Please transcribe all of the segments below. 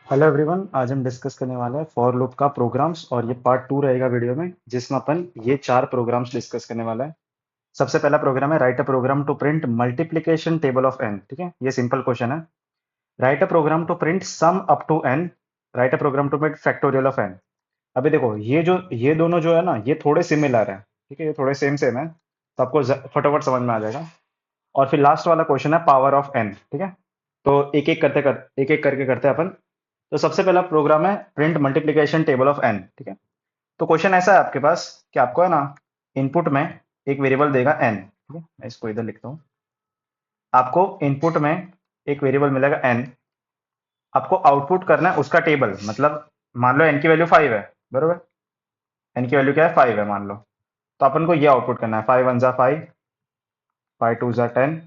Hello everyone, आज हम discuss करने वाले हैं फॉर लूप का प्रोग्राम्स और ये पार्ट 2 रहेगा वीडियो में, जिसमें अपन ये 4 प्रोग्राम्स डिस्कस करने वाला है। सबसे पहला प्रोग्राम है write a program to print multiplication table of N. ठीक है, ये सिंपल क्वेश्चन है। Write a program to print sum up to N. Write a program to print factorial of N. अभी देखो, ये दोनों जो है ना, ये थोड़े सिमिलर है। ठीक है, ये थोड़े सेम सेम है, तो आपको फटाफट समझ में आ जाएगा। और फिर लास्ट वाला क्वेश्चन है पावर ऑफ एन। ठीक है, तो एक एक करके करते हैं अपन। तो सबसे पहला प्रोग्राम है print multiplication table of N. ठीक है, तो क्वेश्चन ऐसा है आपके पास कि आपको है ना, इनपुट में एक वेरिएबल देगा एन। ठीक है, मैं इसको इधर लिखता हूँ। आपको इनपुट में एक वेरिएबल मिलेगा एन। आपको आउटपुट करना है उसका टेबल, मतलब मान लो एन की वैल्यू 5 है, बरोबर। एन की वैल्यू क्या है, 5 है मान लो। तो अपन को ये आउटपुट करना है, 5 1 जा 5, 5 2 जा 10,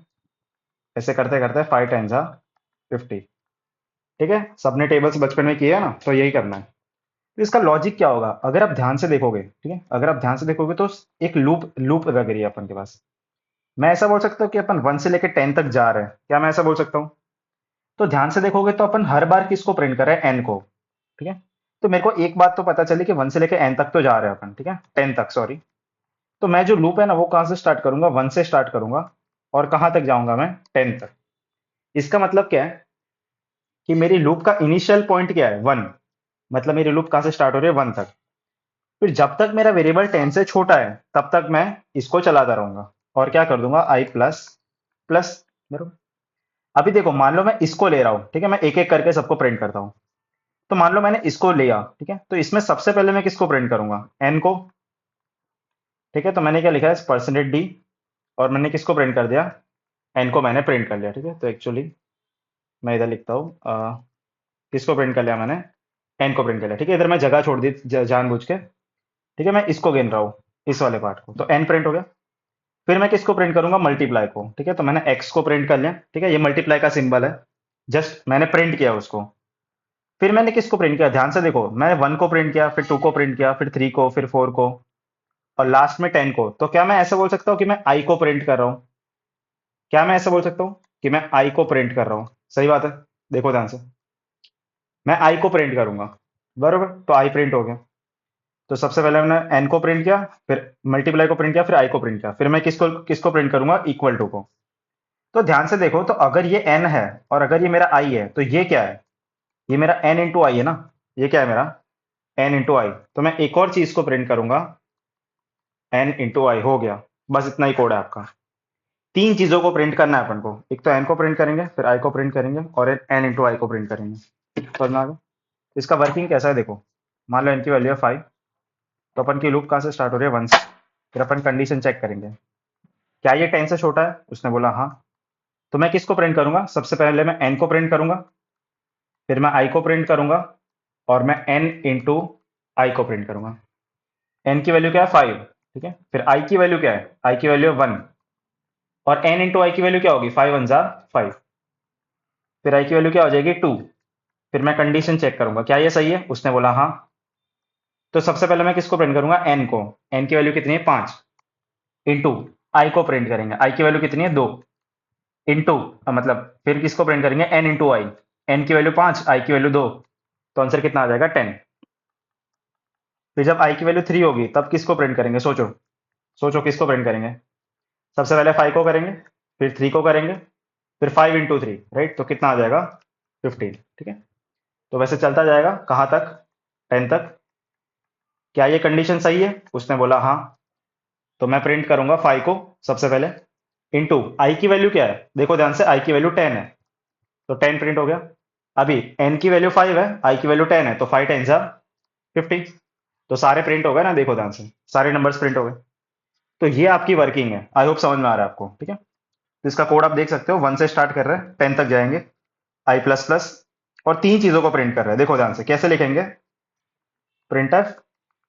ऐसे करते करते 5 10 जा 50। ठीक है, सबने टेबल्स बचपन में किए है ना, तो यही करना है। तो इसका लॉजिक क्या होगा, अगर आप ध्यान से देखोगे, ठीक है, अगर आप ध्यान से देखोगे तो एक लूप लूप लग रही है अपन के पास। मैं ऐसा बोल सकता हूँ कि अपन 1 से लेकर 10 तक जा रहे हैं, क्या मैं ऐसा बोल सकता हूँ? तो ध्यान से देखोगे तो अपन हर बार किसको प्रिंट कर रहे हैं, एन को। ठीक है, तो मेरे को एक बात तो पता चली कि 1 से लेकर एन तक तो जा रहे हैं अपन, ठीक है, 10 तक, सॉरी। तो मैं जो लूप है ना, वो कहाँ से स्टार्ट करूंगा, 1 से स्टार्ट करूंगा। और कहाँ तक जाऊंगा मैं, 10 तक। इसका मतलब क्या है कि मेरी लूप का इनिशियल पॉइंट क्या है, 1। मतलब मेरी लूप कहाँ से स्टार्ट हो रही है, 1 तक। फिर जब तक मेरा वेरिएबल 10 से छोटा है, तब तक मैं इसको चलाता रहूंगा। और क्या कर दूंगा, आई प्लस प्लस, बरोबर। अभी देखो, मान लो मैं इसको ले रहा हूं, ठीक है, मैं एक एक करके सबको प्रिंट करता हूं। तो मान लो मैंने इसको लिया, ठीक है, तो इसमें सबसे पहले मैं किसको प्रिंट करूंगा, एन को। ठीक है, तो मैंने क्या लिखा है, परसेंटेज डी। और मैंने किसको प्रिंट कर दिया, एन को मैंने प्रिंट कर लिया। ठीक है, तो एक्चुअली मैं इधर लिखता हूँ, किसको प्रिंट कर लिया मैंने, एन को प्रिंट कर लिया। ठीक है, इधर मैं जगह छोड़ दी जानबूझ के। ठीक है, मैं इसको गिन रहा हूँ, इस वाले पार्ट को, तो एन प्रिंट हो गया। फिर मैं किसको प्रिंट करूंगा, मल्टीप्लाई को। ठीक है, तो मैंने एक्स को प्रिंट कर लिया। ठीक है, ये मल्टीप्लाई का सिंबल है, जस्ट मैंने प्रिंट किया उसको। फिर मैंने किसको प्रिंट किया, ध्यान से देखो, मैंने 1 को प्रिंट किया, फिर 2 को प्रिंट किया, फिर 3 को, फिर 4 को, और लास्ट में 10 को। तो क्या मैं ऐसा बोल सकता हूँ कि मैं आई को प्रिंट कर रहा हूँ? क्या मैं ऐसा बोल सकता हूँ कि मैं आई को प्रिंट कर रहा हूँ? सही बात है, देखो ध्यान से, मैं आई को प्रिंट करूंगा, बरोबर। तो आई प्रिंट हो गया। तो सबसे पहले मैंने एन को प्रिंट किया, फिर मल्टीप्लाई को प्रिंट किया, फिर आई को प्रिंट किया, फिर मैं किसको किसको प्रिंट करूंगा, इक्वल टू को। तो ध्यान से देखो, तो अगर ये एन है और अगर ये मेरा आई है, तो ये क्या है, ये मेरा एन इंटू आई है ना। ये क्या है मेरा, एन इंटू आई। तो मैं एक और चीज को प्रिंट करूंगा, एन इंटू आई हो गया। बस इतना ही कोड है आपका। तीन चीजों को प्रिंट करना है अपन को, एक तो एन को प्रिंट करेंगे, फिर आई को प्रिंट करेंगे, और एन इंटू आई को प्रिंट करेंगे। समझ में आ गया? इसका वर्किंग कैसा है देखो। मान लो एन की वैल्यू है 5, तो अपन की लूप कहाँ से स्टार्ट हो रही है, 1 से। फिर अपन कंडीशन चेक करेंगे, क्या ये 10 से छोटा है, उसने बोला हाँ। तो मैं किसको प्रिंट करूंगा, सबसे पहले मैं एन को प्रिंट करूंगा, फिर मैं आई को प्रिंट करूंगा, और मैं एन इंटू आई को प्रिंट करूंगा। एन की वैल्यू क्या है, 5। ठीक है, फिर आई की वैल्यू क्या है, आई की वैल्यू है 1। और एन इंटू आई की वैल्यू क्या होगी, 5 1 जा 5। फिर आई की वैल्यू क्या हो जाएगी, 2। फिर मैं कंडीशन चेक करूंगा, क्या ये सही है, उसने बोला हाँ। तो सबसे पहले मैं किसको प्रिंट करूंगा, एन को। एन की वैल्यू कितनी है, 5। इंटू आई को प्रिंट करेंगे, आई की वैल्यू कितनी है, 2। इंटू मतलब फिर किसको प्रिंट करेंगे, एन इंटू आई। एन की वैल्यू 5, आई की वैल्यू 2। तो आंसर कितना आ जाएगा, 10। फिर जब आई की वैल्यू 3 होगी, तब किसको प्रिंट करेंगे, सोचो। सोचो किसको प्रिंट करेंगे। सबसे पहले 5 को करेंगे, फिर 3 को करेंगे, फिर 5 इंटू 3, राइट, तो कितना आ जाएगा, 15। ठीक है, तो वैसे चलता जाएगा कहाँ तक, 10 तक। क्या ये कंडीशन सही है, उसने बोला हाँ। तो मैं प्रिंट करूंगा 5 को सबसे पहले, इंटू आई की वैल्यू क्या है, देखो ध्यान से, आई की वैल्यू 10 है, तो 10 प्रिंट हो गया। अभी एन की वैल्यू 5 है, आई की वैल्यू 10 है, तो 5 10 जा 50। तो सारे प्रिंट हो गए ना, देखो ध्यान से, सारे नंबर्स प्रिंट हो गए। तो ये आपकी वर्किंग है, आई होप समझ में आ रहा है आपको। ठीक है, तो इसका कोड आप देख सकते हो, 1 से स्टार्ट कर रहे हैं, 10 तक जाएंगे, आई प्लस प्लस, और तीन चीजों को प्रिंट कर रहे हैं। देखो ध्यान से कैसे लिखेंगे, प्रिंट एफ,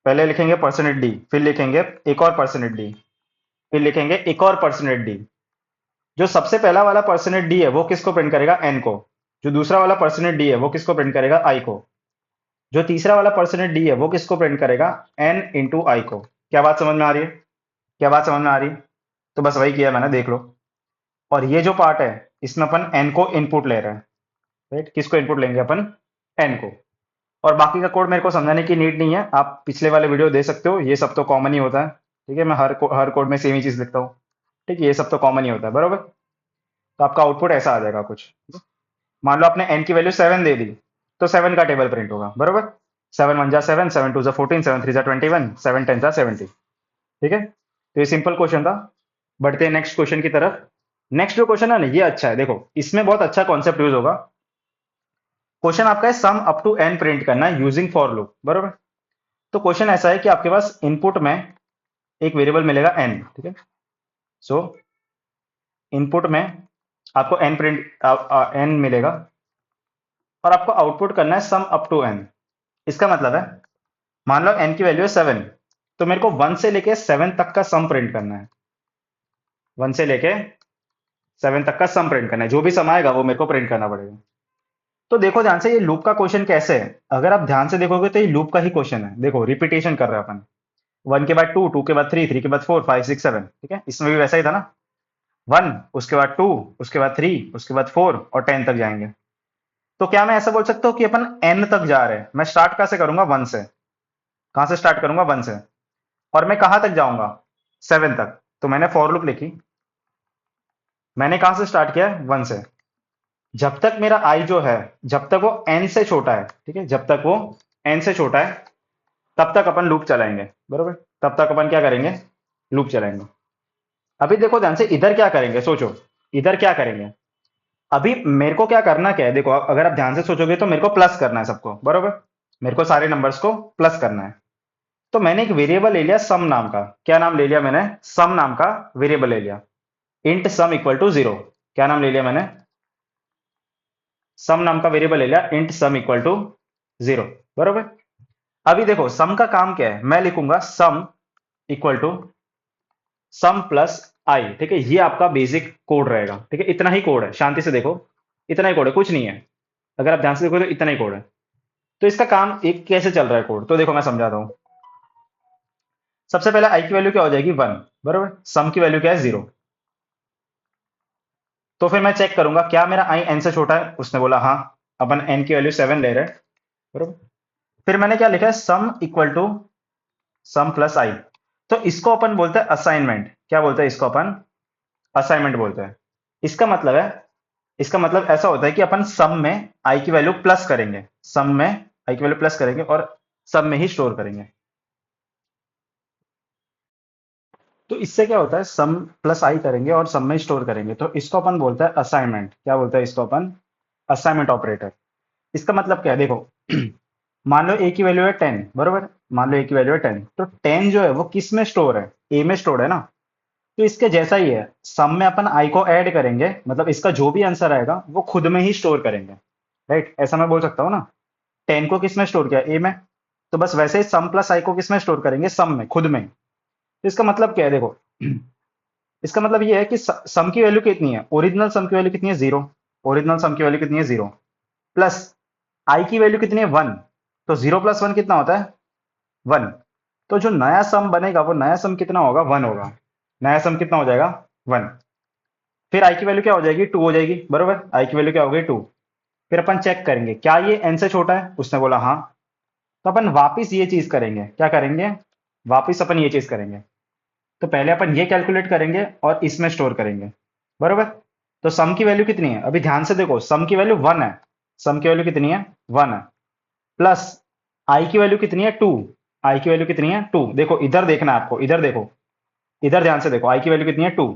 पहले लिखेंगे परसेंटेज डी, फिर लिखेंगे एक और परसेंटेज डी, फिर लिखेंगे एक और परसेंटेज डी। जो सबसे पहला वाला परसेंटेज डी है, वो किसको प्रिंट करेगा, एन को। जो दूसरा वाला परसेंटेज डी है, वो किसको प्रिंट करेगा, आई को। जो तीसरा वाला परसेंटेज डी है, वो किसको प्रिंट करेगा, एन इंटू आई को। क्या बात समझ में आ रही है, क्या बात समझ में आ रही है? तो बस वही किया मैंने, देख लो। और ये जो पार्ट है, इसमें अपन एन को इनपुट ले रहे हैं, राइट, किसको इनपुट लेंगे अपन, एन को। और बाकी का कोड मेरे को समझाने की नीड नहीं है, आप पिछले वाले वीडियो दे सकते हो, ये सब तो कॉमन ही होता है। ठीक है, मैं हर कोड में सेम ही चीज लिखता हूँ। ठीक है, ये सब तो कॉमन ही होता है, बरोबर। तो आपका आउटपुट ऐसा आ जाएगा कुछ। मान लो आपने एन की वैल्यू 7 दे दी, तो 7 का टेबल प्रिंट होगा, बरोबर। 7 1 जा 7, 7 2 जा 14, 7 3 जा 21, 7 10 जा 70। ठीक है, तो ये सिंपल क्वेश्चन था। बढ़ते हैं नेक्स्ट क्वेश्चन की तरफ। नेक्स्ट जो क्वेश्चन है ना, ये अच्छा है, देखो इसमें बहुत अच्छा कॉन्सेप्ट यूज होगा। क्वेश्चन आपका है sum up to N print करना है यूजिंग फॉर लूप, बरोबर। तो क्वेश्चन ऐसा है कि आपके पास इनपुट में एक वेरिएबल मिलेगा एन। ठीक है, सो इनपुट में आपको एन प्रिंट एन मिलेगा, और आपको आउटपुट करना है सम अप टू एन। इसका मतलब है, मान लो एन की वैल्यू है 7, तो मेरे को 1 से लेके 7 तक का सम प्रिंट करना है। 1 से लेके 7 तक का सम प्रिंट करना है, जो भी सम आएगा वो मेरे को प्रिंट करना पड़ेगा। तो देखो ध्यान से, ये लूप का क्वेश्चन कैसे है, अगर आप ध्यान से देखोगे तो ये लूप का ही क्वेश्चन है। देखो रिपीटेशन कर रहे हैं अपन, 1 के बाद 2, 2 के बाद 3, 3 के बाद 4, 5 6 7। ठीक है, इसमें भी वैसा ही था ना, 1 उसके बाद 2 उसके बाद 3 उसके बाद 4 और 10 तक जाएंगे। तो क्या मैं ऐसा बोल सकता हूँ कि अपन n तक जा रहे हैं? मैं स्टार्ट कहां से करूंगा? 1 से। कहां से स्टार्ट करूंगा? 1 से। और मैं कहां तक जाऊंगा? 7 तक। तो मैंने फॉर लूप लिखी, मैंने कहां से स्टार्ट किया? 1 से। जब तक मेरा i जो है, जब तक वो n से छोटा है, ठीक है, जब तक वो n से छोटा है, तब तक अपन लूप चलाएंगे, बरोबर। तब तक अपन क्या करेंगे? लूप चलाएंगे। अभी देखो ध्यान से, इधर क्या करेंगे? सोचो, इधर क्या करेंगे? अभी मेरे को क्या करना क्या है? देखो, अगर आप ध्यान से सोचोगे तो मेरे को प्लस करना है सबको, बरोबर। मेरे को सारे नंबर्स को प्लस करना है। तो मैंने एक वेरिएबल ले लिया सम नाम का। क्या नाम ले लिया मैंने? सम नाम का वेरिएबल ले लिया। Int sum equal to 0। क्या नाम ले लिया मैंने? सम नाम का वेरिएबल ले लिया, इंट सम इक्वल टू 0, बरोबर। अभी देखो सम का काम क्या है, मैं लिखूंगा sum equal to sum plus i. ठीक है, ये आपका बेसिक कोड रहेगा। ठीक है, इतना ही कोड है, शांति से देखो, इतना ही कोड है, कुछ नहीं है। अगर आप ध्यान से देखो तो इतना ही कोड है। तो इसका काम एक कैसे चल रहा है कोड, तो देखो मैं समझाता हूं। सबसे पहले आई की वैल्यू क्या हो जाएगी? 1, बरोबर। सम की वैल्यू क्या है? 0। तो फिर मैं चेक करूंगा क्या मेरा आई एन से छोटा है? उसने बोला हाँ। अपन एन की वैल्यू 7 ले रहे हैं, बरोबर। फिर मैंने क्या लिखा है? Sum equal to sum plus i. तो इसको अपन बोलते हैं असाइनमेंट। क्या बोलते हैं इसको अपन? असाइनमेंट बोलते हैं। इसका मतलब है, इसका मतलब ऐसा होता है कि अपन सम में आई की वैल्यू प्लस करेंगे, सम में आई की वैल्यू प्लस करेंगे और सम में ही स्टोर करेंगे। तो इससे क्या होता है, सम प्लस आई करेंगे और सम में स्टोर करेंगे, तो इसको अपन बोलते हैं असाइनमेंट। क्या बोलते हैं इसको अपन? Assignment operator. इसका मतलब क्या है? देखो मान लो ए की वैल्यू है 10, बरोबर। मान लो ए की वैल्यू है 10, तो 10 जो है वो किस में स्टोर है? ए में स्टोर है ना। तो इसके जैसा ही है, सम में अपन आई को ऐड करेंगे, मतलब इसका जो भी आंसर आएगा वो खुद में ही स्टोर करेंगे, राइट। ऐसा मैं बोल सकता हूँ ना, 10 को किस में स्टोर किया? ए में। तो बस वैसे ही सम प्लस आई को किस में स्टोर करेंगे? सम में, खुद में। तो इसका मतलब क्या है? देखो इसका मतलब ये है कि सम की वैल्यू कितनी है? ओरिजिनल सम की वैल्यू कितनी है? 0। ओरिजिनल सम की वैल्यू कितनी है? 0। प्लस आई की वैल्यू कितनी है? 1। तो 0 प्लस 1 कितना होता है? 1। तो जो नया सम बनेगा वो नया सम कितना होगा? 1 होगा। नया सम कितना हो जाएगा? 1। फिर आई की वैल्यू क्या हो जाएगी? 2 हो जाएगी, बरोबर। आई की वैल्यू क्या हो गई? 2। फिर अपन चेक करेंगे क्या ये एन से छोटा है? उसने बोला हाँ। तो अपन वापिस ये चीज करेंगे, क्या करेंगे? वापिस अपन ये चीज करेंगे। तो पहले अपन ये कैलकुलेट करेंगे और इसमें स्टोर करेंगे, बरोबर। तो सम की वैल्यू कितनी है? अभी ध्यान से देखो, सम की वैल्यू 1 है। सम की वैल्यू कितनी है? 1 है। प्लस आई की वैल्यू कितनी है? 2। आई की वैल्यू कितनी है? 2। देखो इधर देखना है आपको, इधर देखो, इधर ध्यान से देखो, आई की वैल्यू कितनी है? 2।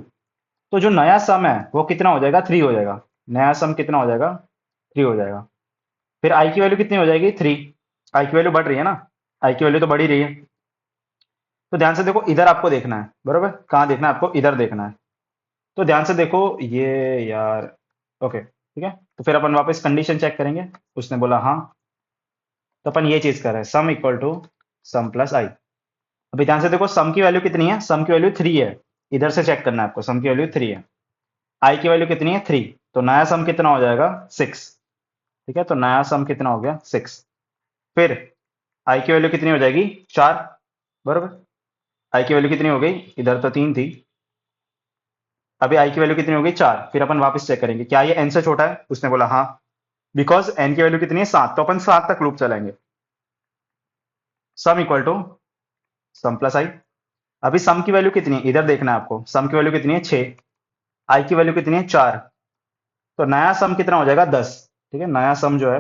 तो जो नया सम है वो कितना हो जाएगा? 3 हो जाएगा। नया सम कितना हो जाएगा? 3 हो जाएगा। फिर आई की वैल्यू कितनी हो जाएगी? 3। आई की वैल्यू बढ़ रही है ना, आई की वैल्यू तो बढ़ ही रही है। तो ध्यान से देखो, इधर आपको देखना है, बरोबर। कहाँ देखना है आपको? इधर देखना है। तो ध्यान से देखो ये, यार, ओके ठीक है। तो फिर अपन वापस कंडीशन चेक करेंगे। उसने बोला हाँ। तो अपन ये चीज कर रहे हैं, sum equal to sum plus i. अभी ध्यान से देखो, सम की वैल्यू कितनी है? सम की वैल्यू 3 है। इधर से चेक करना है आपको, सम की वैल्यू 3 है। आई की वैल्यू कितनी है? 3। तो नया सम कितना हो जाएगा? 6। ठीक है, तो नया सम कितना हो गया? 6। फिर आई की वैल्यू कितनी हो जाएगी? 4, बरोबर। आई की वैल्यू कितनी हो गई? इधर तो 3 थी, अभी आई की वैल्यू कितनी हो गई? 4। फिर अपन वापस चेक करेंगे क्या ये एन से छोटा है? उसने बोला हाँ। बिकॉज एन की वैल्यू कितनी है 7, तो अपन 7 तक लूप चलाएंगे। Sum equal to sum plus i. अभी सम की वैल्यू कितनी है इधर देखना है आपको, सम की वैल्यू कितनी है 6, आई की वैल्यू कितनी है 4, तो नया सम कितना हो जाएगा 10। ठीक है, नया सम जो है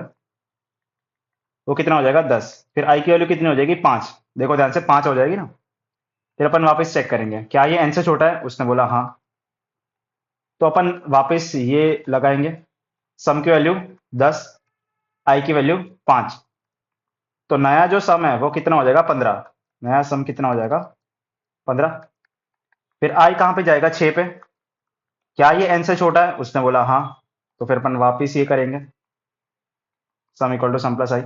वो कितना हो जाएगा 10। फिर आई की वैल्यू कितनी हो जाएगी 5, देखो ध्यान से 5 हो जाएगी ना। फिर अपन वापस चेक करेंगे क्या ये एन से छोटा है, उसने बोला हाँ, तो अपन वापस ये लगाएंगे, सम की वैल्यू 10, आई की वैल्यू 5, तो नया जो सम है वो कितना हो जाएगा 15, नया सम कितना हो जाएगा 15। फिर आई कहाँ पे जाएगा 6 पे, क्या ये एन से छोटा है, उसने बोला हाँ, तो फिर अपन वापस ये करेंगे, sum equal to sum plus i.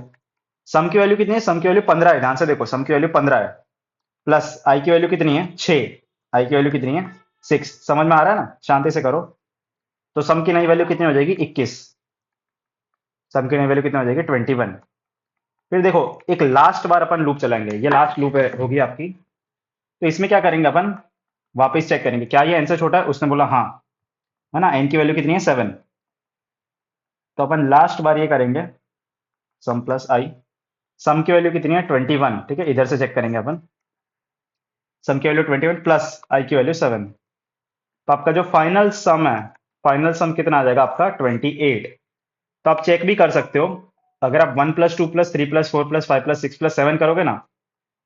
Sum की वैल्यू कितनी है, सम की वैल्यू 15 है, ध्यान से देखो सम की वैल्यू 15 है, प्लस आई की वैल्यू कितनी है 6, आई की वैल्यू कितनी है 6, समझ में आ रहा है ना, शांति से करो। तो सम की नई वैल्यू कितनी हो जाएगी 21, सम की नई वैल्यू कितनी हो जाएगी 21। फिर देखो एक लास्ट बार अपन लूप चलाएंगे, ये लास्ट लूप होगी आपकी, तो इसमें क्या करेंगे अपन, वापस चेक करेंगे क्या ये एन से छोटा है, उसने बोला हाँ, है ना, एन की वैल्यू कितनी है 7, तो अपन लास्ट बार ये करेंगे सम प्लस आई। सम की वैल्यू कितनी है 21, ठीक है, इधर से चेक करेंगे अपन, सम की वैल्यू 21 प्लस आई की वैल्यू 7, तो आपका जो फाइनल सम है, फाइनल सम कितना आ जाएगा आपका 28। तो आप चेक भी कर सकते हो, अगर आप 1 plus 2 plus 3 plus 4 plus 5 plus 6 plus 7 करोगे ना,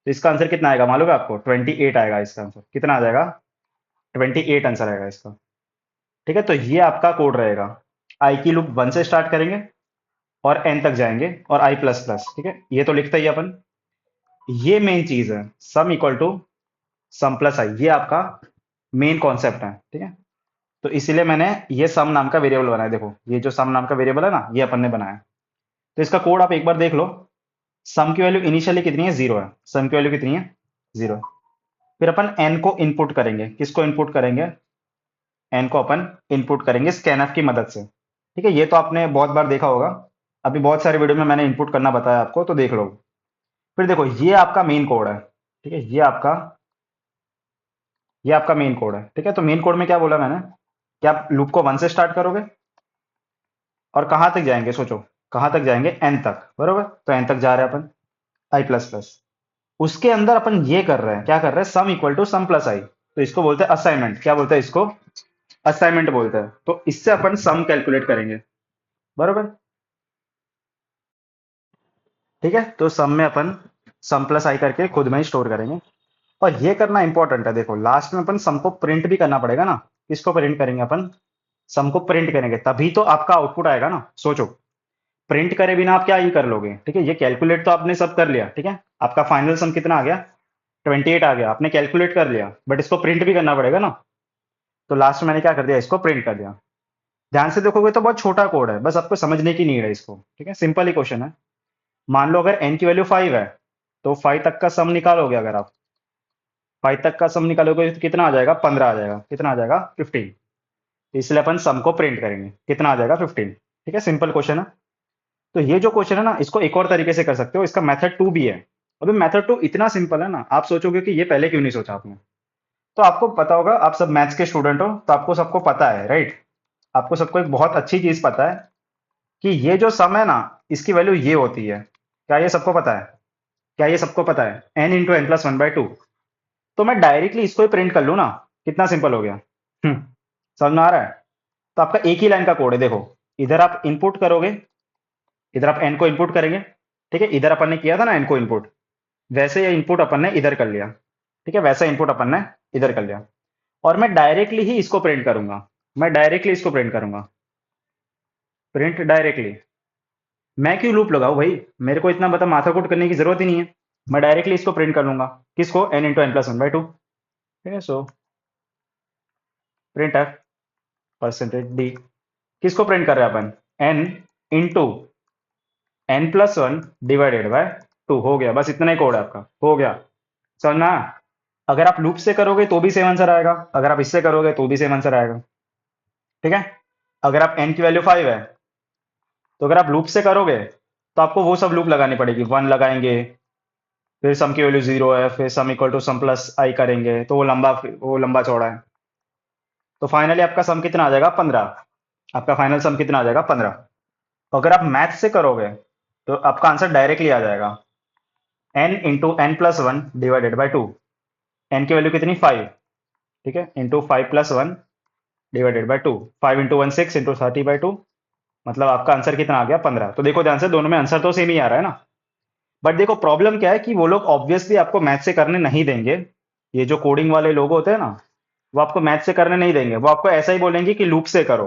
तो इसका आंसर कितना आएगा मालूम है आपको, 28 आएगा इसका आंसर, कितना आ जाएगा 28 आंसर आएगा इसका। ठीक है, तो ये आपका कोड रहेगा, आई की लूप 1 से स्टार्ट करेंगे और एन तक जाएंगे और आई प्लस प्लस, ठीक है, ये तो लिखता ही अपन, ये मेन चीज है, sum equal to sum plus i, ये आपका मेन कॉन्सेप्ट है। ठीक है, तो इसीलिए मैंने ये सम नाम का वेरिएबल बनाया, देखो ये जो सम नाम का वेरिएबल है ना, ये अपन ने बनाया। तो इसका कोड आप एक बार देख लो, सम की वैल्यू इनिशियली कितनी है 0 है, सम की वैल्यू कितनी है 0। फिर अपन एन को इनपुट करेंगे, किसको इनपुट करेंगे, एन को अपन इनपुट करेंगे स्कैनफ की मदद से। ठीक है, ये तो आपने बहुत बार देखा होगा, अभी बहुत सारे वीडियो में मैंने इनपुट करना बताया आपको, तो देख लो। फिर देखो ये आपका मेन कोड है, ठीक है, ये आपका मेन कोड है। ठीक है, तो मेन कोड में क्या बोला मैंने, कि आप लूप को 1 से स्टार्ट करोगे और कहां तक जाएंगे, सोचो कहां तक जाएंगे, एन तक, बरोबर, तो एन तक जा रहे हैं अपन, आई प्लस प्लस, उसके अंदर अपन ये कर रहे हैं, क्या कर रहे हैं, sum equal to sum plus i, तो इसको बोलते हैं असाइनमेंट, क्या बोलते हैं इसको, असाइनमेंट बोलते हैं। तो इससे अपन सम कैलकुलेट करेंगे, बरोबर। ठीक है, तो सम में अपन सम प्लस आई करके खुद में ही स्टोर करेंगे, और ये करना इंपॉर्टेंट है, देखो लास्ट में अपन सम को प्रिंट भी करना पड़ेगा ना, किसको प्रिंट करेंगे अपन, सम को प्रिंट करेंगे, तभी तो आपका आउटपुट आएगा ना, सोचो प्रिंट करे बिना आप क्या ही कर लोगे। ठीक है, ये कैलकुलेट तो आपने सब कर लिया, ठीक है, आपका फाइनल सम कितना आ गया 28 आ गया, आपने कैलकुलेट कर लिया, बट इसको प्रिंट भी करना पड़ेगा ना, तो लास्ट में मैंने क्या कर दिया, इसको प्रिंट कर दिया। ध्यान से देखोगे तो बहुत छोटा कोड है, बस आपको समझने की नीड है इसको। ठीक है, सिंपल ही क्वेश्चन है। मान लो अगर एन की वैल्यू 5 है, तो 5 तक का सम निकालोगे, अगर आप 5 तक का सम निकालोगे तो कितना आ जाएगा 15 आ जाएगा, कितना आ जाएगा 15, इसलिए अपन सम को प्रिंट करेंगे, कितना आ जाएगा 15। ठीक है, सिंपल क्वेश्चन है। तो ये जो क्वेश्चन है ना, इसको एक और तरीके से कर सकते हो, इसका मेथड 2 भी है। अभी मेथड 2 इतना सिंपल है ना, आप सोचोगे कि ये पहले क्यों नहीं सोचा आपने, तो आपको पता होगा, आप सब मैथ्स के स्टूडेंट हो, तो आपको सबको पता है, राइट, आपको सबको एक बहुत अच्छी चीज पता है कि ये जो सम है ना, इसकी वैल्यू ये होती है, क्या ये सबको पता है, क्या ये सबको पता है, एन इंटू एन प्लस 1/2। तो मैं डायरेक्टली इसको ही प्रिंट कर लूँ ना, कितना सिंपल हो गया। समझ में आ रहा है, तो आपका एक ही लाइन का कोड है, देखो इधर आप इनपुट करोगे, इधर आप एन को इनपुट करेंगे, ठीक है, इधर अपन ने किया था ना एन को इनपुट, वैसे ये इनपुट अपन ने इधर कर लिया, ठीक है, वैसा इनपुट अपन ने इधर कर लिया, और मैं डायरेक्टली ही इसको प्रिंट करूंगा, मैं डायरेक्टली इसको प्रिंट करूंगा, प्रिंट डायरेक्टली। मैं क्यों लूप लगाऊं भाई, मेरे को इतना बता माथाकूट करने की जरूरत ही नहीं है, मैं डायरेक्टली इसको प्रिंट कर लूंगा, किसको, एन इंटू एन प्लस 1/2। ठीक है, so printf percentage d, किसको प्रिंट कर रहे हैं अपन, n into N plus 1 divided by 2, हो गया, बस इतना ही कोड है आपका, हो गया, समझना। अगर आप लूप से करोगे तो भी सेम आंसर आएगा, अगर आप इससे करोगे तो भी सेम आंसर आएगा। ठीक है, अगर आप एन की वैल्यू 5 है, तो अगर आप लूप से करोगे तो आपको वो सब लूप लगानी पड़ेगी, 1 लगाएंगे, फिर सम की वैल्यू 0 है, फिर sum equal to sum plus i करेंगे, तो वो लंबा चौड़ा है, तो फाइनली आपका सम कितना आ जाएगा 15, आपका फाइनल सम कितना आ जाएगा 15। अगर आप मैथ से करोगे तो आपका आंसर डायरेक्टली आ जाएगा, n into N plus one divided by two. N की वैल्यू कितनी 5, ठीक है, into 5 + 1 divided by two. 5 × 1 6 into 30/2, मतलब आपका आंसर कितना आ गया 15। तो देखो ध्यान से, दोनों में आंसर तो सेम ही आ रहा है ना। बट देखो प्रॉब्लम क्या है कि वो लोग ऑब्वियसली आपको मैथ से करने नहीं देंगे। ये जो कोडिंग वाले लोग होते हैं ना, वो आपको मैथ से करने नहीं देंगे, वो आपको ऐसा ही बोलेंगे कि लूप से करो।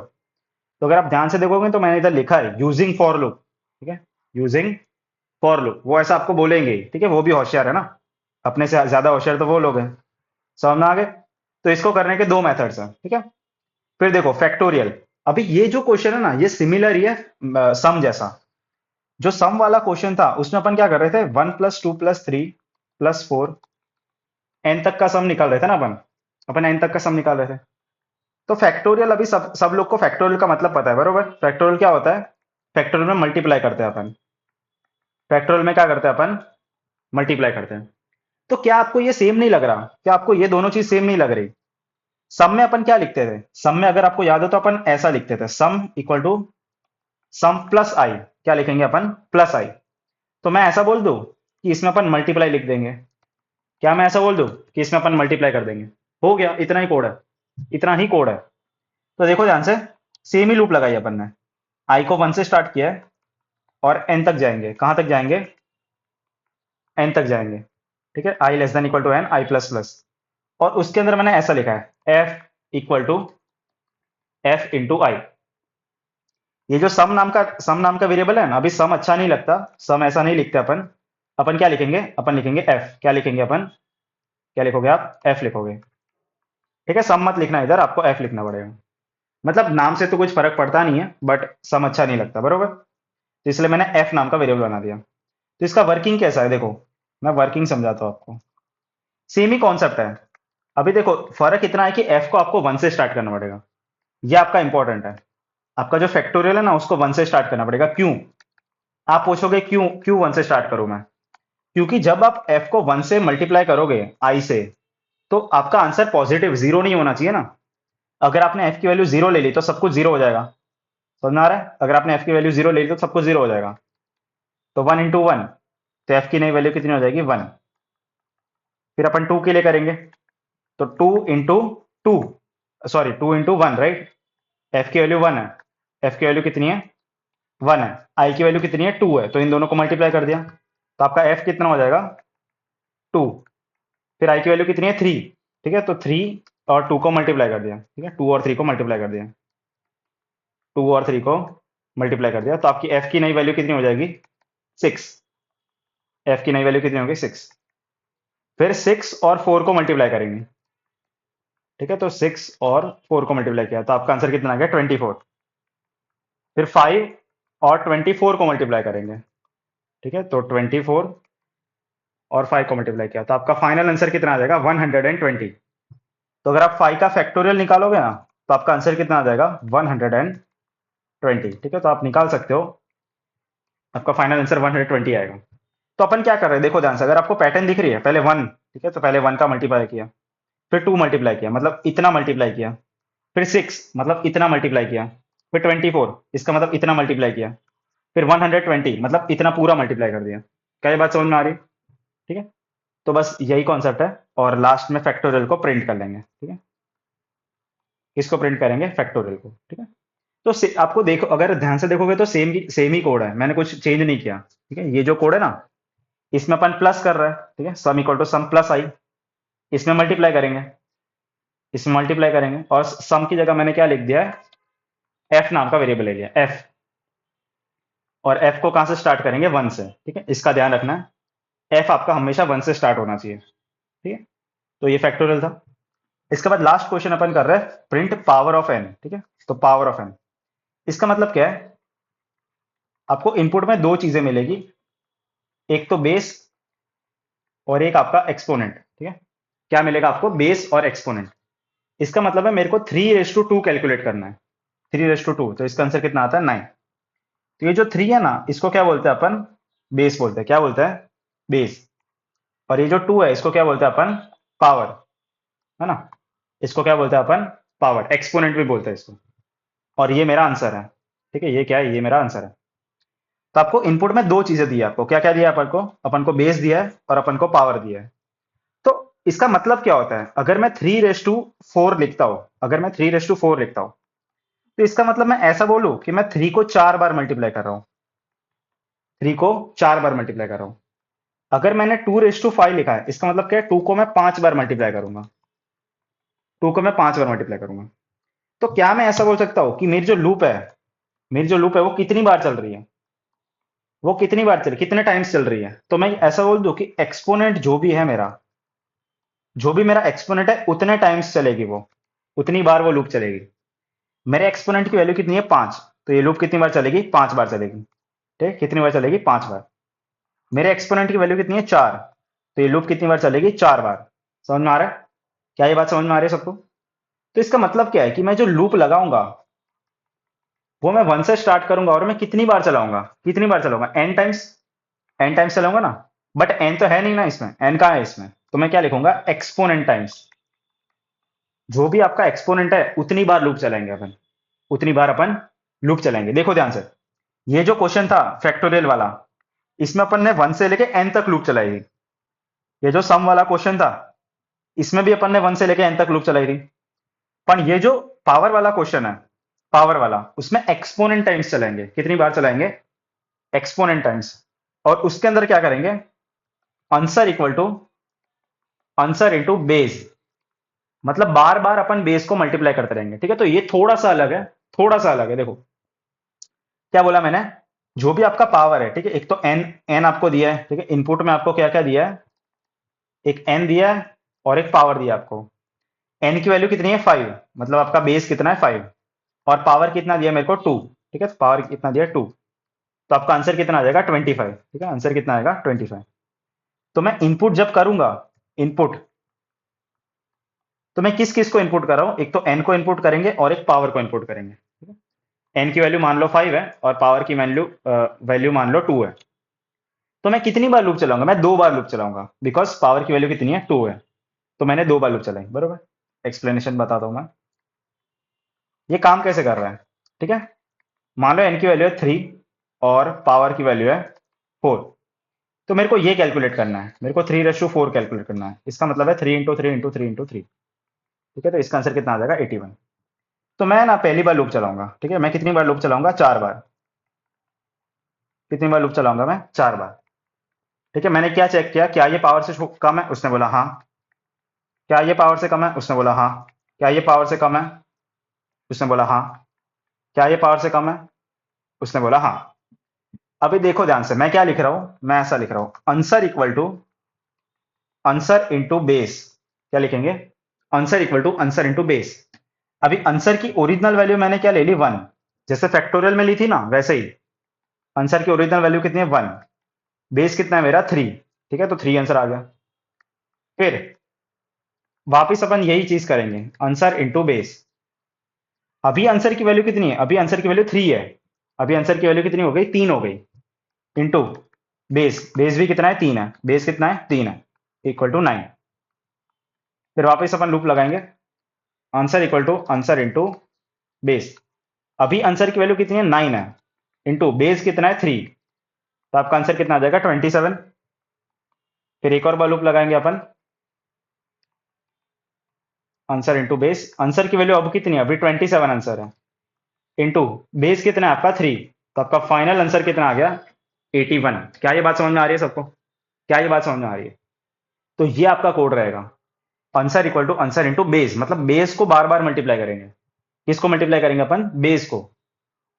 तो अगर आप ध्यान से देखोगे तो मैंने इधर लिखा है यूजिंग फॉर लूप, ठीक है, यूजिंग फॉर लूप, वो ऐसा आपको बोलेंगे ही, ठीक है, वो भी होशियार है ना, अपने से ज्यादा होशियार तो वो लोग हैं। समझ में आ गए? तो इसको करने के दो मेथड्स हैं, ठीक है। फिर देखो फैक्टोरियल। अभी ये जो क्वेश्चन है ना, ये सिमिलर ही है सम जैसा। जो सम वाला क्वेश्चन था उसमें अपन क्या कर रहे थे, 1 + 2 + 3 + 4 एन तक का सम निकाल रहे थे ना अपन। अपन एन तक का सम निकाल रहे थे। तो फैक्टोरियल, अभी सब सब लोग को फैक्टोरियल का मतलब पता है, बरोबर। फैक्टोरियल क्या होता है? फैक्टोरियल में मल्टीप्लाई करते हैं अपन। फैक्टोरियल में क्या करते हैं अपन? मल्टीप्लाई करते हैं। तो क्या आपको ये सेम नहीं लग रहा? क्या आपको ये दोनों चीज सेम नहीं लग रही? सम में अपन क्या लिखते थे? सम में अगर आपको याद हो तो अपन ऐसा लिखते थे, sum equal to sum plus i. क्या लिखेंगे अपन? Plus i. तो मैं ऐसा बोल दूं कि इसमें अपन मल्टीप्लाई लिख देंगे। क्या मैं ऐसा बोल दूं कि इसमें अपन मल्टीप्लाई कर देंगे? हो गया, इतना ही कोड है, इतना ही कोड है। तो देखो ध्यान से, सेम ही लूप लगाई अपन ने। आई को 1 से स्टार्ट किया है और एन तक जाएंगे। कहां तक जाएंगे? एन तक जाएंगे, ठीक है। I less than equal to n, i plus plus. और उसके अंदर मैंने ऐसा लिखा है, f equal to f into i. ये जो सम नाम का वेरिएबल है ना, अभी सम अच्छा नहीं लगता, सम ऐसा नहीं लिखते अपन। अपन क्या लिखेंगे? अपन लिखेंगे एफ। क्या लिखेंगे अपन? क्या लिखोगे आप? एफ लिखोगे, ठीक है। सम मत लिखना इधर, आपको एफ लिखना पड़ेगा। मतलब नाम से तो कुछ फर्क पड़ता नहीं है, बट सम अच्छा नहीं लगता, बरोबर। तो इसलिए मैंने एफ नाम का वेरिएबल बना दिया। तो इसका वर्किंग कैसा है देखो, मैं वर्किंग समझाता हूँ आपको। सेम ही कॉन्सेप्ट है। अभी देखो फर्क इतना है कि एफ को आपको 1 से स्टार्ट करना पड़ेगा। ये आपका इंपॉर्टेंट है। आपका जो फैक्टोरियल है ना, उसको 1 से स्टार्ट करना पड़ेगा। क्यों? आप पूछोगे क्यों, क्यों 1 से स्टार्ट करूं मैं? क्योंकि जब आप f को 1 से मल्टीप्लाई करोगे i से, तो आपका आंसर पॉजिटिव, जीरो नहीं होना चाहिए ना। अगर आपने f की वैल्यू जीरो ले ली तो सब कुछ जीरो हो जाएगा। समझ में आ रहा है? अगर आपने f की वैल्यू जीरो ले ली तो सब कुछ जीरो हो जाएगा। तो 1 × 1, तो f की नई वैल्यू कितनी हो जाएगी? 1। फिर अपन 2 के लिए करेंगे, तो 2 × 2, सॉरी 2 × 1, राइट। f की वैल्यू 1 है, f की वैल्यू कितनी है? 1 है। i की वैल्यू कितनी है? 2 है। तो इन दोनों को मल्टीप्लाई कर दिया, तो आपका f कितना हो जाएगा? 2। फिर i की वैल्यू कितनी है? 3, ठीक है। तो 3 और 2 को मल्टीप्लाई कर दिया, ठीक है। 2 और 3 को मल्टीप्लाई कर दिया, 2 और 3 को मल्टीप्लाई कर दिया, तो आपकी f की नई वैल्यू कितनी हो जाएगी? 6। f की नई वैल्यू कितनी होगी? 6। फिर 6 और 4 को मल्टीप्लाई करेंगे, ठीक है। तो 6 और 4 को मल्टीप्लाई किया तो आपका आंसर कितना आ गया? 24। फिर 5 और 24 को मल्टीप्लाई करेंगे, ठीक है। तो 24 और 5 को मल्टीप्लाई किया तो आपका फाइनल आंसर कितना आ जाएगा? 120। तो अगर आप 5 का फैक्टोरियल निकालोगे ना, तो आपका आंसर कितना आ जाएगा? 120, ठीक है। तो आप निकाल सकते हो, आपका फाइनल आंसर 120 आएगा। तो अपन क्या कर रहे हैं देखो ध्यान से, अगर आपको पैटर्न दिख रही है, पहले 1, ठीक है, तो पहले 1 का मल्टीप्लाई किया, फिर 2 मल्टीप्लाई किया, मतलब इतना मल्टीप्लाई किया, फिर 6 मतलब इतना मल्टीप्लाई किया, फिर 24 इसका मतलब इतना मल्टीप्लाई किया, फिर 120 मतलब इतना पूरा मल्टीप्लाई कर दिया। क्या ये बात समझ में आ रही है? ठीक है। तो बस यही कॉन्सेप्ट है, और लास्ट में फैक्टोरियल को प्रिंट कर लेंगे, ठीक है। किसको प्रिंट करेंगे? फैक्टोरियल को, ठीक है। तो आपको देखो, अगर ध्यान से देखोगे तो सेम ही कोड है, मैंने कुछ चेंज नहीं किया, ठीक है। ये जो कोड है ना, इसमें अपन प्लस कर रहे हैं, ठीक है, sum equal to sum plus i. इसमें मल्टीप्लाई करेंगे, इसमें मल्टीप्लाई करेंगे, और सम की जगह मैंने क्या लिख दिया है? एफ नाम का वेरिएबल ले लिया, एफ। और एफ को कहां से स्टार्ट करेंगे? 1 से, ठीक है। इसका ध्यान रखना है, एफ आपका हमेशा 1 से स्टार्ट होना चाहिए, ठीक है। तो ये फैक्टोरियल था। इसके बाद लास्ट क्वेश्चन अपन कर रहे हैं, प्रिंट पावर ऑफ एन, ठीक है। तो पावर ऑफ एन, इसका मतलब क्या है? आपको इनपुट में दो चीजें मिलेगी, एक तो बेस और एक आपका एक्सपोनेंट, ठीक है। क्या मिलेगा आपको? बेस और एक्सपोनेंट। इसका मतलब है मेरे को 3:2 कैलकुलेट करना है। 3:2, तो इसका आंसर कितना आता है? 9। तो ये जो 3 है ना, इसको क्या बोलते हैं अपन? बेस बोलते हैं। क्या बोलते हैं? बेस। और ये जो 2 है, इसको क्या बोलते हैं अपन? पावर, है ना। इसको क्या बोलते हैं अपन? पावर। एक्सपोनेंट भी बोलते हैं इसको। और ये मेरा आंसर है, ठीक है। ये क्या है? ये मेरा आंसर है। तो आपको इनपुट में दो चीजें दी है, आपको क्या क्या दिया है, अपन को बेस दिया है और अपन को पावर दिया है। तो इसका मतलब क्या होता है, अगर मैं 3:4 लिखता हूं, अगर मैं 3:4 लिखता हूं, तो इसका मतलब मैं ऐसा बोलूं कि मैं 3 को 4 बार मल्टीप्लाई कर रहा हूं, 3 को 4 बार मल्टीप्लाई कर रहा हूं। अगर मैंने 2:5 लिखा है, इसका मतलब क्या है, 2 को मैं 5 बार मल्टीप्लाई करूंगा, 2 को मैं 5 बार मल्टीप्लाई करूंगा। तो क्या मैं ऐसा बोल सकता हूं कि मेरी जो लूप है वो कितनी बार चल रही है, वो कितनी बार चल कितने टाइम्स चल रही है। तो मैं ऐसा बोल दूं कि एक्सपोनेंट जो भी है मेरा, जो भी मेरा एक्सपोनेंट है उतने टाइम्स चलेगी वो, उतनी बार वो लूप चलेगी। मेरे एक्सपोनेंट की वैल्यू कितनी है, 5, तो ये लूप कितनी बार चलेगी, 5 बार चलेगी। ठीक, कितनी बार चलेगी, 5 बार। मेरे एक्सपोनेंट की वैल्यू कितनी है, 4, तो ये लूप कितनी बार चलेगी, 4 बार। समझ में आ रहा है, क्या ये बात समझ में आ रही है सबको। तो इसका मतलब क्या है कि मैं जो लूप लगाऊंगा वो मैं 1 से स्टार्ट करूंगा और मैं कितनी बार चलाऊंगा, एन टाइम्स चलाऊंगा ना। बट एन तो है नहीं ना इसमें, एन कहाँ है इसमें, तो मैं क्या लिखूंगा, एक्सपोनेंट टाइम्स। जो भी आपका एक्सपोनेंट है उतनी बार लूप चलाएंगे अपन, उतनी बार अपन लूप चलाएंगे। देखो ध्यान से, ये जो क्वेश्चन था फैक्टोरियल वाला, इसमें अपन ने 1 से लेके एन तक लूप चलाई थी। ये जो सम वाला क्वेश्चन था, इसमें भी अपन ने 1 से लेके एन तक लूप चलाई थी। पर ये जो पावर वाला क्वेश्चन है, पावर वाला, उसमें एक्सपोनेंट टाइम्स चलाएंगे, कितनी बार चलाएंगे, एक्सपोनेंट टाइम्स। और उसके अंदर क्या करेंगे, answer equal to answer into base, मतलब बार बार अपन बेस को मल्टीप्लाई करते रहेंगे। ठीक है, तो ये थोड़ा सा अलग है, थोड़ा सा अलग है। देखो क्या बोला मैंने, जो भी आपका पावर है, ठीक है, एक तो एन, एन आपको दिया है, ठीक है, इनपुट में आपको क्या क्या दिया है, एक एन दिया है और एक पावर दिया आपको। एन की वैल्यू कितनी है, 5, मतलब आपका बेस कितना है, 5, और पावर कितना दिया मेरे को, 2। ठीक है, पावर कितना दिया, 2, तो आपका आंसर कितना आ जाएगा, 25। ठीक है, आंसर कितना आएगा, 25। तो मैं इनपुट जब करूंगा, इनपुट, तो मैं किस किस को इनपुट कर रहा हूं, एक तो एन को इनपुट करेंगे और एक पावर को इनपुट करेंगे। ठीक है, एन की वैल्यू मान लो 5 है और पावर की वैल्यू वैल्यू मान लो 2 है। तो मैं कितनी बार लूप चलाऊंगा, मैं 2 बार लूप चलाऊंगा, बिकॉज पावर की वैल्यू कितनी है, 2 है। तो मैंने 2 बार लूप चलाई, बरोबर। एक्सप्लेनेशन बताता हूं मैं, ये काम कैसे कर रहा है। ठीक है, मान लो एन की वैल्यू है 3 और पावर की वैल्यू है 4। तो मेरे को ये कैलकुलेट करना है, मेरे को 3:4 कैलकुलेट करना है। इसका मतलब है 3 × 3 × 3 × 3। ठीक है, तो इसका आंसर कितना आ जाएगा, 81। तो मैं ना पहली बार लूप चलाऊंगा। ठीक है, मैं कितनी बार लूप चलाऊंगा, 4 बार। कितनी बार लूप चलाऊंगा मैं, 4 बार। ठीक है, मैंने क्या चेक किया, क्या ये पावर से कम है, उसने बोला हाँ। क्या ये पावर से कम है, उसने बोला हाँ। क्या ये पावर से कम है, उसने बोला हाँ। क्या ये पावर से कम है, उसने बोला हाँ। अभी देखो ध्यान से, मैं क्या लिख रहा हूं, मैं ऐसा लिख रहा हूं, answer equal to answer into base. क्या लिखेंगे, answer equal to answer into base. अभी आंसर की ओरिजिनल वैल्यू मैंने क्या ले ली, 1, जैसे फैक्टोरियल में ली थी ना वैसे ही। आंसर की ओरिजिनल वैल्यू कितनी है, 1। बेस कितना है मेरा, 3। ठीक है, तो 3 आंसर आ गया। फिर वापिस अपन यही चीज करेंगे, आंसर इंटू बेस। अभी आंसर की वैल्यू कितनी है, अभी आंसर की वैल्यू 3 है। अभी आंसर की वैल्यू कितनी हो गई, 3 हो गई। इंटू बेस, बेस भी कितना है, 3 है। बेस कितना है, 3 है, इक्वल टू 9। फिर वापस अपन लूप लगाएंगे, answer equal to answer into base. अभी आंसर की वैल्यू कितनी है, 9 है, इंटू बेस कितना है, 3। तो आपका आंसर कितना आ जाएगा, 27। फिर एक और बार लूप लगाएंगे अपन, आंसर इंटू बेस। आंसर की वैल्यू अब कितनी है, अभी 27 आंसर है, इंटू बेस कितना है आपका, 3। तो आपका फाइनल आंसर कितना आ गया, 81। क्या ये बात समझ में आ रही है सबको, क्या ये बात समझ में आ रही है। तो ये आपका कोड रहेगा, answer equal to answer into base, मतलब बेस को बार बार मल्टीप्लाई करेंगे। किसको मल्टीप्लाई करेंगे अपन, बेस को।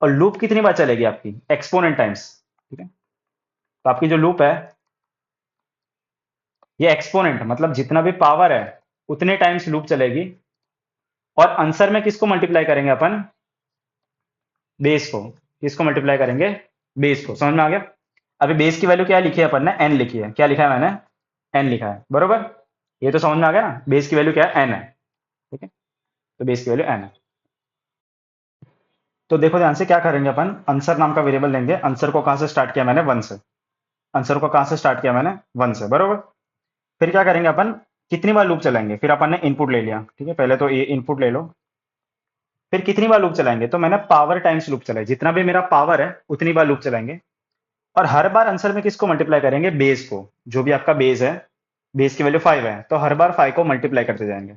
और लूप कितनी बार चलेगी आपकी, एक्सपोनेंट टाइम्स। ठीक है, तो आपकी जो लूप है ये एक्सपोनेंट, मतलब जितना भी पावर है उतने टाइम्स लूप चलेगी। और आंसर में किसको मल्टीप्लाई करेंगे अपन, बेस को। किसको मल्टीप्लाई करेंगे, बेस को। समझ में आ गया। अभी बेस की वैल्यू क्या लिखी है अपन ने, एन लिखी है। क्या लिखा है मैंने, एन लिखा है, बरोबर। ये तो समझ में आ गया ना, बेस की वैल्यू क्या है, एन है। ठीक है, तो बेस की वैल्यू एन है। तो देखो ध्यान से क्या करेंगे अपन, आंसर नाम का वेरिएबल लेंगे। आंसर को कहां से स्टार्ट किया मैंने, 1 से। आंसर को कहां से स्टार्ट किया मैंने, 1 से, बरोबर। फिर क्या करेंगे अपन, कितनी बार लूप चलाएंगे, फिर अपन ने इनपुट ले लिया। ठीक है, पहले तो ये इनपुट ले लो। फिर कितनी बार लूप चलाएंगे, तो मैंने पावर टाइम्स लूप चलाई, जितना भी मेरा पावर है उतनी बार लूप चलाएंगे। और हर बार आंसर में किसको मल्टीप्लाई करेंगे? बेस को। जो भी आपका बेस है, बेस की वैल्यू 5 है, तो हर बार 5 को मल्टीप्लाई करते जाएंगे।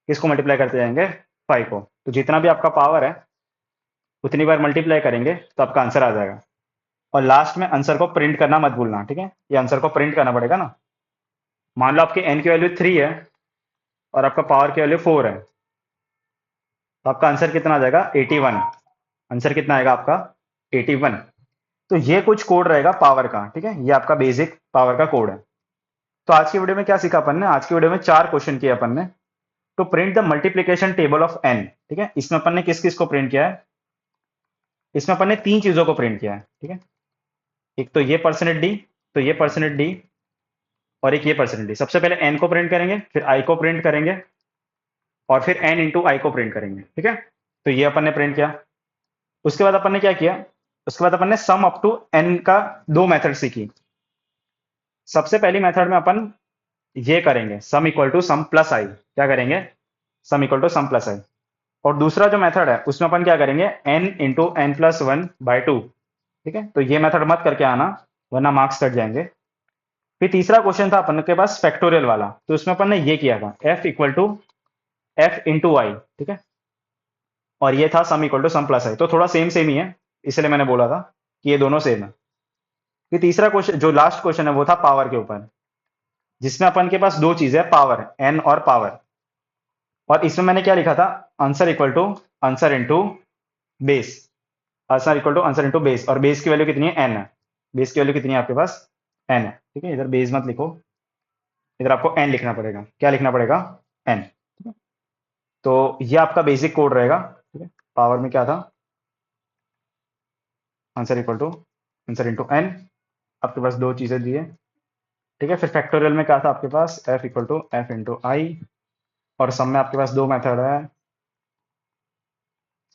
किसको मल्टीप्लाई करते जाएंगे? 5 को। तो जितना भी आपका पावर है उतनी बार मल्टीप्लाई करेंगे तो आपका आंसर आ जाएगा। और लास्ट में आंसर को प्रिंट करना मत भूलना, ठीक है? ये आंसर को प्रिंट करना पड़ेगा ना। मान लो आपकी एन की वैल्यू 3 है और आपका पावर की वैल्यू 4 है, तो आपका आंसर कितना आ जाएगा? 81। आंसर कितना आएगा आपका? 81। तो ये कुछ कोड रहेगा पावर का, ठीक है? ये आपका बेसिक पावर का कोड है। तो आज की वीडियो में क्या सीखा अपन ने? आज की वीडियो में 4 क्वेश्चन किए अपन ने। तो print the multiplication table of N, ठीक है? इसमें अपन ने किस किस को प्रिंट किया है? इसमें अपन ने 3 चीजों को प्रिंट किया है, ठीक है? एक तो ये परसेंटेज डी, तो ये परसेंटेज डी, और एक ये परसेंटेज डी। सबसे पहले एन को प्रिंट करेंगे, फिर आई को प्रिंट करेंगे, और फिर एन इंटू आई को प्रिंट करेंगे, ठीक है? तो ये अपन ने प्रिंट किया। उसके बाद अपन ने क्या किया? उसके बाद अपन ने सम अप टू एन का 2 मेथड सीखी। सबसे पहली मेथड में अपन ये करेंगे, sum equal to sum plus i. क्या करेंगे? Sum equal to sum plus आई। और दूसरा जो मेथड है उसमें अपन क्या करेंगे? N into N plus one by two, ठीक है? तो ये मेथड मत करके आना, वरना मार्क्स कट जाएंगे। फिर तीसरा क्वेश्चन था अपन के पास फैक्टोरियल वाला, तो उसमें अपन ने ये किया था, f equal to f into i, ठीक है? और ये था sum equal to sum plus i. तो थोड़ा सेम सेम ही है, इसलिए मैंने बोला था कि ये दोनों सेम है। फिर तीसरा क्वेश्चन, जो लास्ट क्वेश्चन है, वो था पावर के ऊपर, जिसमें अपन के पास दो चीजें, पावर एन और पावर। और इसमें मैंने क्या लिखा था? Answer equal to answer into base. Answer equal to answer into base, और बेस की वैल्यू कितनी है? एन है। बेस की वैल्यू कितनी है आपके पास? एन है, ठीक है? इधर बेस मत लिखो, इधर आपको एन लिखना पड़ेगा। क्या लिखना पड़ेगा? एन। तो ये आपका बेसिक कोड रहेगा, ठीक है? पावर में क्या था? Answer equal to answer into N. आपके पास दो चीजें दी है, ठीक है? फिर फैक्टोरियल में क्या था आपके पास? F equal to f into i. और सम में आपके पास दो मेथड है,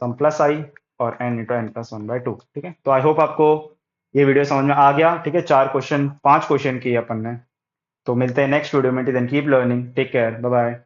सम प्लस आई और N into N plus one by two, ठीक है? तो आई होप आपको ये वीडियो समझ में आ गया, ठीक है? 4 क्वेश्चन, 5 क्वेश्चन किए अपन ने। तो मिलते हैं नेक्स्ट वीडियो में। Till then keep learning, take care, bye bye.